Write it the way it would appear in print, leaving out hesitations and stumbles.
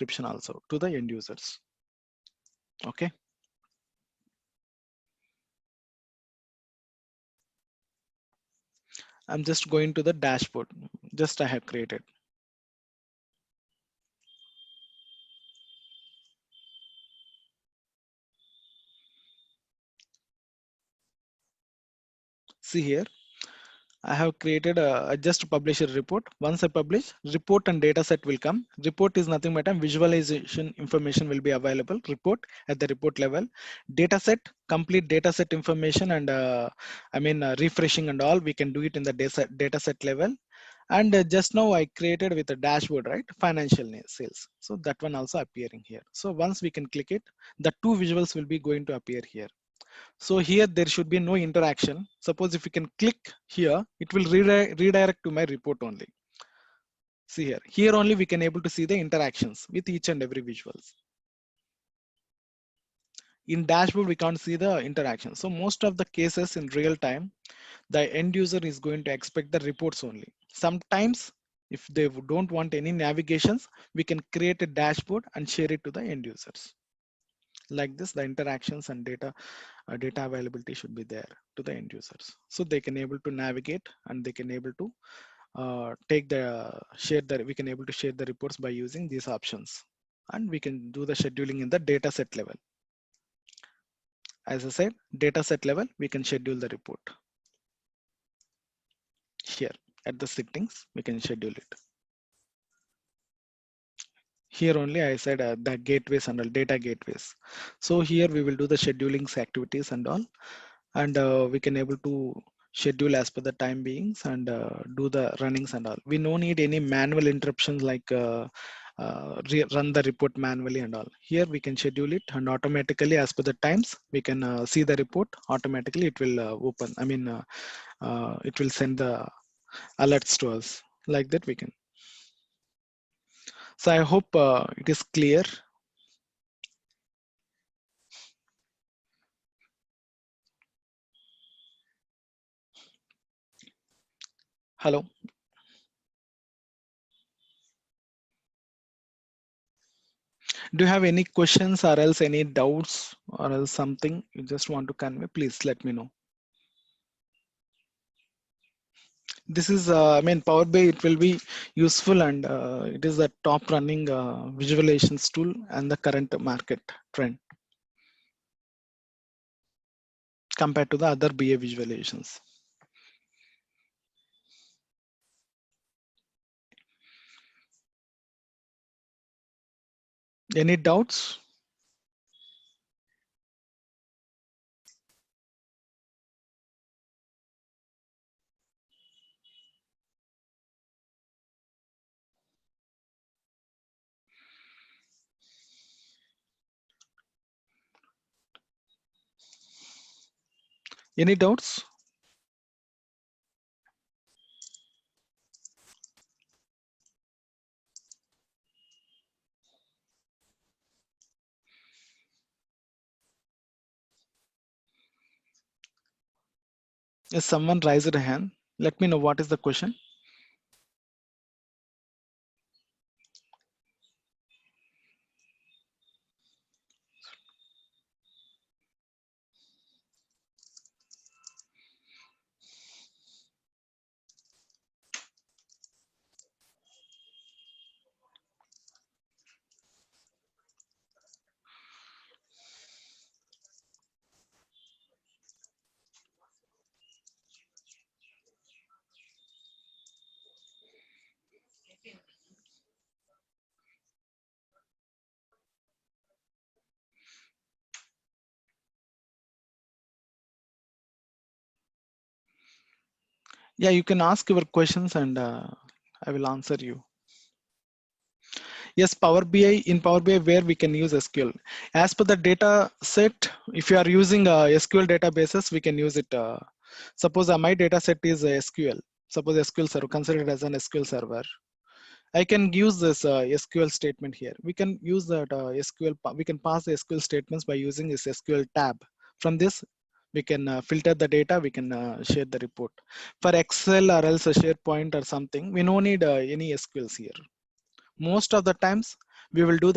description also to the end users. Okay. I'm just going to the dashboard. Just I have created. See here, I have created I just publish a report. Once I publish, report and data set will come. Report is nothing but a visualization information will be available. Report at the report level. Data set, complete data set information and refreshing and all. We can do it in the data set level. And just now I created with a dashboard, right? Financial sales. So that one also appearing here. So once we can click it, the two visuals will be going to appear here. So here there should be no interaction. Suppose if you can click here, it will redirect to my report only. See here only we can able to see the interactions with each and every visuals. In dashboard, we can't see the interaction. So most of the cases in real time, the end user is going to expect the reports only. Sometimes if they don't want any navigations, we can create a dashboard and share it to the end users. Like this, the interactions and data availability should be there to the end users, so they can able to navigate and they can able to we can able to share the reports by using these options, and we can do the scheduling in the data set level. As I said, data set level, we can schedule the report. Here at the settings, we can schedule it. Here only I said the gateways and all, data gateways. So here we will do the scheduling activities and all, and we can able to schedule as per the time beings and do the runnings and all. We no need any manual interruptions like run the report manually and all. Here we can schedule it and automatically as per the times we can see the report automatically. It will open. It will send the alerts to us like that we can. So I hope it is clear. Hello. Do you have any questions or else any doubts or else something you just want to convey? Please let me know. This is, Power BI, it will be useful and it is the top running visualizations tool and the current market trend compared to the other BA visualizations. Any doubts? Any doubts? Yes, someone raised a hand. Let me know what is the question. Yeah, you can ask your questions and I will answer you. Yes, Power BI, in Power BI where we can use SQL. As per the data set, if you are using SQL databases, we can use it. Suppose my data set is SQL. Suppose SQL server, considered as an SQL server. I can use this SQL statement here. We can use that SQL, we can pass the SQL statements by using this SQL tab. From this, we can filter the data, we can share the report. For Excel or else a SharePoint or something, we no need any SQLs here. Most of the times We will do the